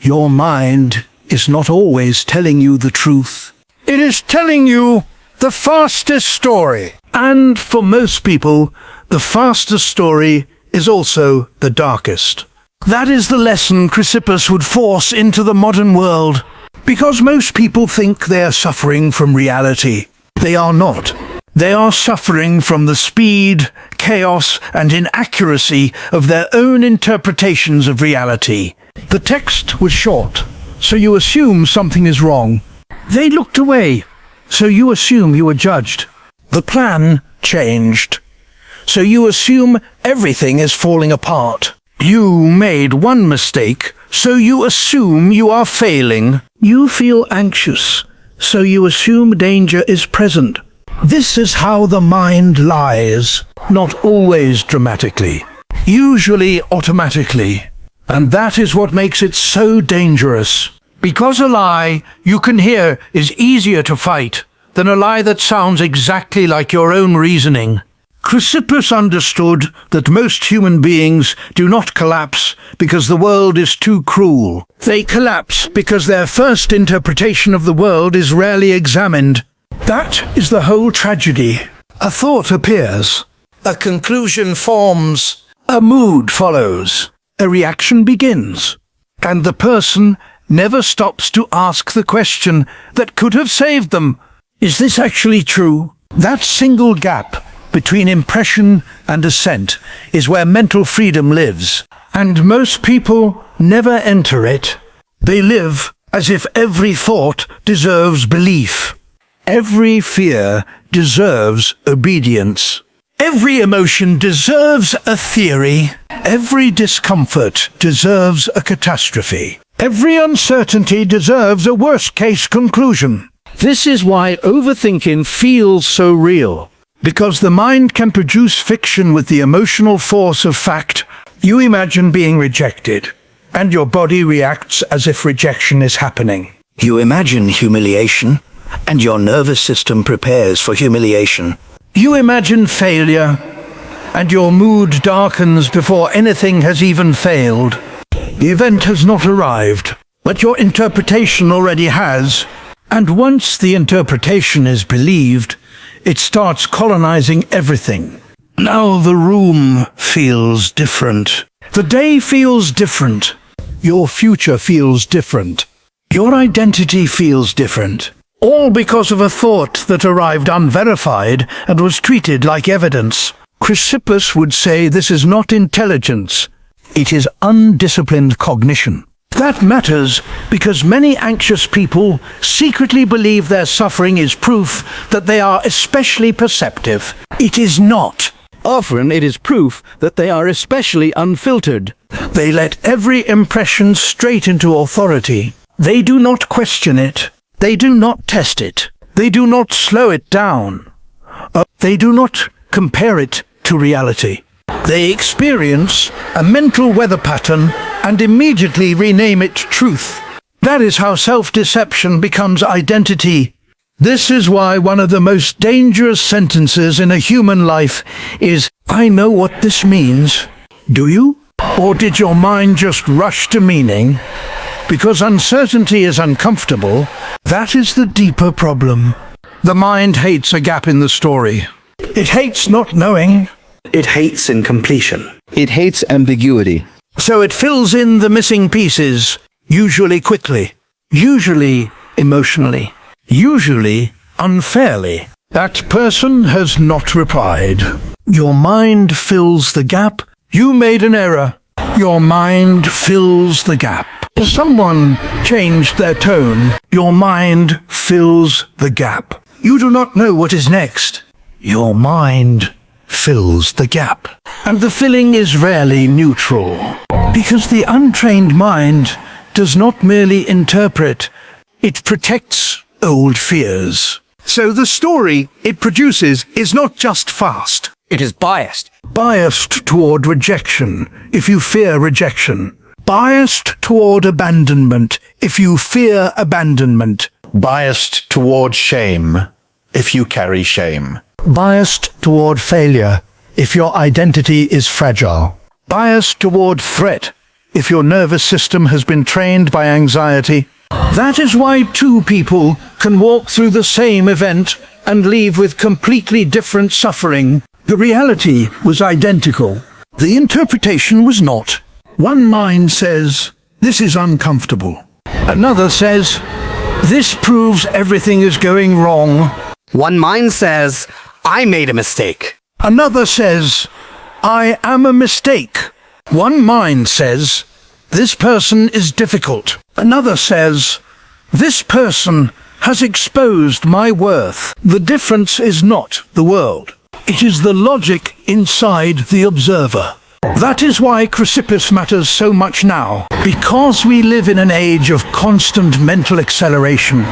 Your mind is not always telling you the truth. It is telling you the fastest story. And for most people, the fastest story is also the darkest. That is the lesson Chrysippus would force into the modern world. Because most people think they are suffering from reality. They are not. They are suffering from the speed, chaos, and inaccuracy of their own interpretations of reality. The text was short, so you assume something is wrong. They looked away, so you assume you were judged. The plan changed, so you assume everything is falling apart. You made one mistake, so you assume you are failing. You feel anxious, so you assume danger is present. This is how the mind lies, not always dramatically, usually automatically. And that is what makes it so dangerous. Because a lie you can hear is easier to fight than a lie that sounds exactly like your own reasoning. Chrysippus understood that most human beings do not collapse because the world is too cruel. They collapse because their first interpretation of the world is rarely examined. That is the whole tragedy. A thought appears. A conclusion forms. A mood follows. A reaction begins. And the person never stops to ask the question that could have saved them. Is this actually true? That single gap between impression and assent is where mental freedom lives. And most people never enter it. They live as if every thought deserves belief. Every fear deserves obedience. Every emotion deserves a theory. Every discomfort deserves a catastrophe. Every uncertainty deserves a worst-case conclusion. This is why overthinking feels so real. Because the mind can produce fiction with the emotional force of fact. You imagine being rejected, and your body reacts as if rejection is happening. You imagine humiliation, and your nervous system prepares for humiliation. You imagine failure, and your mood darkens before anything has even failed. The event has not arrived, but your interpretation already has. And once the interpretation is believed, it starts colonizing everything. Now the room feels different. The day feels different. Your future feels different. Your identity feels different. All because of a thought that arrived unverified and was treated like evidence. Chrysippus would say this is not intelligence. It is undisciplined cognition. That matters because many anxious people secretly believe their suffering is proof that they are especially perceptive. It is not. Often it is proof that they are especially unfiltered. They let every impression straight into authority. They do not question it. They do not test it. They do not slow it down. They do not compare it to reality. They experience a mental weather pattern and immediately rename it truth. That is how self-deception becomes identity. This is why one of the most dangerous sentences in a human life is, "I know what this means." Do you? Or did your mind just rush to meaning? Because uncertainty is uncomfortable, that is the deeper problem. The mind hates a gap in the story. It hates not knowing. It hates incompletion. It hates ambiguity. So it fills in the missing pieces, usually quickly, usually emotionally, usually unfairly. That person has not replied. Your mind fills the gap. You made an error. Your mind fills the gap. Someone changed their tone. Your mind fills the gap. You do not know what is next. Your mind fills the gap. And the filling is rarely neutral. Because the untrained mind does not merely interpret, it protects old fears. So the story it produces is not just fast. It is biased. Biased toward rejection, if you fear rejection. Biased toward abandonment, if you fear abandonment. Biased toward shame, if you carry shame. Biased toward failure, if your identity is fragile. Biased toward threat, if your nervous system has been trained by anxiety. That is why two people can walk through the same event and leave with completely different suffering. The reality was identical. The interpretation was not. One mind says, "This is uncomfortable." Another says, "This proves everything is going wrong." One mind says, I made a mistake. Another says, "I am a mistake." One mind says, "This person is difficult." Another says, "This person has exposed my worth." The difference is not the world. It is the logic inside the observer. That is why Chrysippus matters so much now, because we live in an age of constant mental acceleration.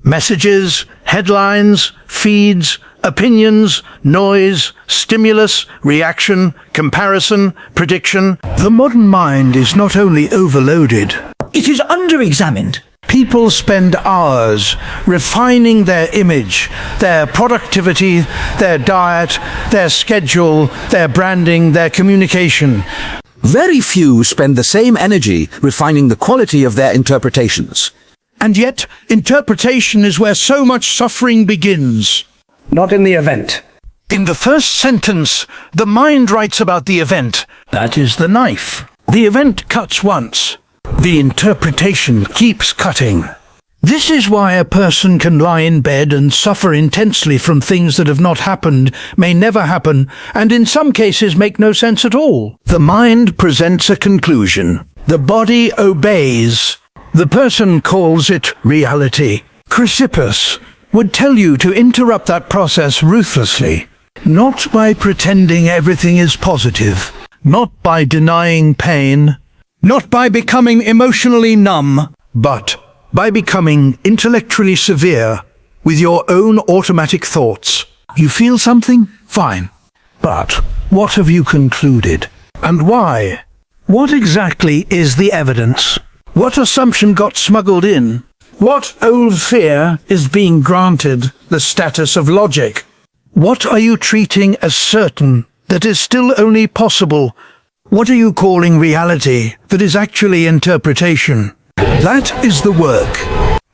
Messages, headlines, feeds, opinions, noise, stimulus, reaction, comparison, prediction. The modern mind is not only overloaded, It is under-examined. people spend hours refining their image, their productivity, their diet, their schedule, their branding, their communication. Very few spend the same energy refining the quality of their interpretations. And yet, interpretation is where so much suffering begins. Not in the event. In the first sentence, the mind writes about the event. That is the knife. The event cuts once. The interpretation keeps cutting. This is why a person can lie in bed and suffer intensely from things that have not happened, may never happen, and in some cases make no sense at all. The mind presents a conclusion. The body obeys. The person calls it reality. Chrysippus would tell you to interrupt that process ruthlessly, not by pretending everything is positive, not by denying pain, not by becoming emotionally numb, but by becoming intellectually severe with your own automatic thoughts. You feel something? Fine. But what have you concluded? And why? What exactly is the evidence? What assumption got smuggled in? What old fear is being granted the status of logic? What are you treating as certain that is still only possible? What are you calling reality that is actually interpretation? That is the work,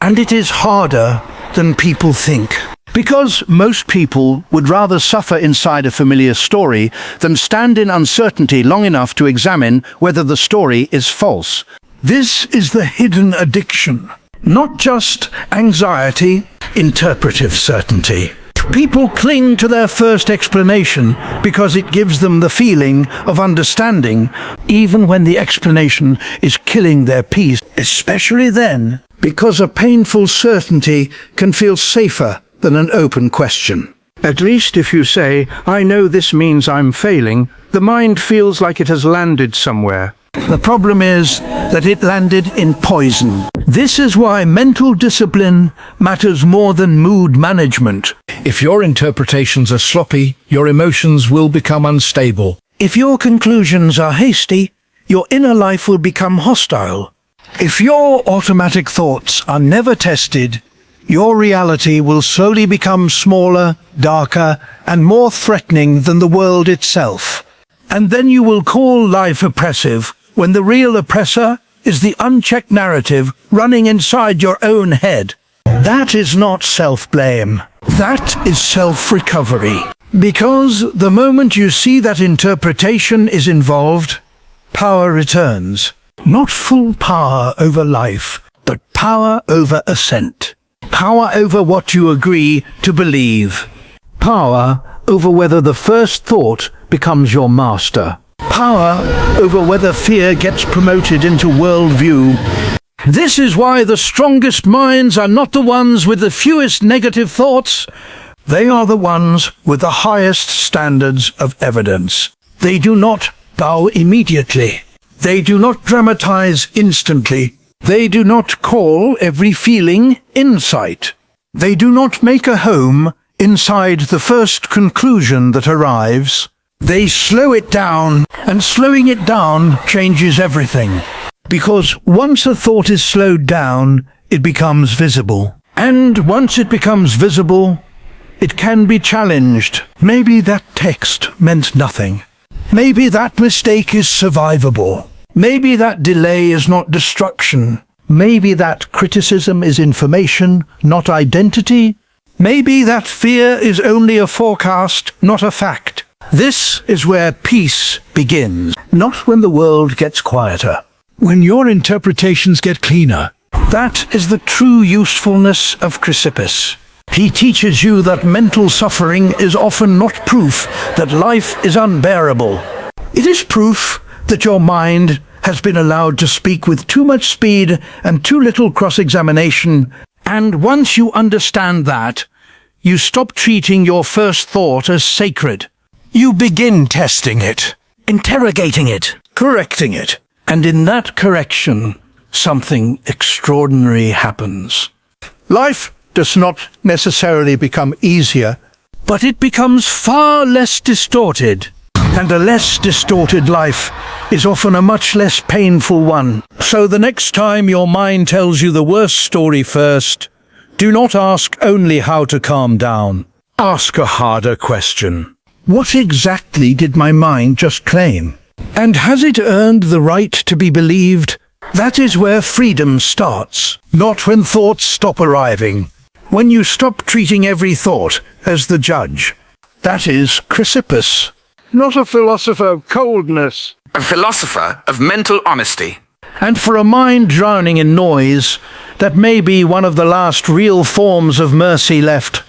and it is harder than people think. Because most people would rather suffer inside a familiar story than stand in uncertainty long enough to examine whether the story is false. This is the hidden addiction. Not just anxiety, interpretive certainty. People cling to their first explanation because it gives them the feeling of understanding, even when the explanation is killing their peace, especially then, because a painful certainty can feel safer than an open question. At least if you say, "I know this means I'm failing," the mind feels like it has landed somewhere. The problem is that it landed in poison. This is why mental discipline matters more than mood management. If your interpretations are sloppy, your emotions will become unstable. If your conclusions are hasty, your inner life will become hostile. If your automatic thoughts are never tested, your reality will slowly become smaller, darker, and more threatening than the world itself. And then you will call life oppressive, when the real oppressor is the unchecked narrative running inside your own head. That is not self-blame. That is self-recovery. Because the moment you see that interpretation is involved, power returns. Not full power over life, but power over assent. Power over what you agree to believe. Power over whether the first thought becomes your master. Power over whether fear gets promoted into worldview. This is why the strongest minds are not the ones with the fewest negative thoughts. They are the ones with the highest standards of evidence. They do not bow immediately. They do not dramatize instantly. They do not call every feeling insight. They do not make a home inside the first conclusion that arrives. They slow it down, and slowing it down changes everything. Because once a thought is slowed down, it becomes visible. And once it becomes visible, it can be challenged. Maybe that text meant nothing. Maybe that mistake is survivable. Maybe that delay is not destruction. Maybe that criticism is information, not identity. Maybe that fear is only a forecast, not a fact. This is where peace begins, not when the world gets quieter. When your interpretations get cleaner. That is the true usefulness of Chrysippus. He teaches you that mental suffering is often not proof that life is unbearable. It is proof that your mind has been allowed to speak with too much speed and too little cross-examination. And once you understand that, you stop treating your first thought as sacred. You begin testing it, Interrogating it. correcting it. And in that correction, something extraordinary happens. Life does not necessarily become easier, but it becomes far less distorted. And a less distorted life is often a much less painful one. So the next time your mind tells you the worst story first, do not ask only how to calm down. Ask a harder question. What exactly did my mind just claim? And has it earned the right to be believed? That is where freedom starts. Not when thoughts stop arriving. When you stop treating every thought as the judge. That is Chrysippus. Not a philosopher of coldness. A philosopher of mental honesty. And for a mind drowning in noise, that may be one of the last real forms of mercy left.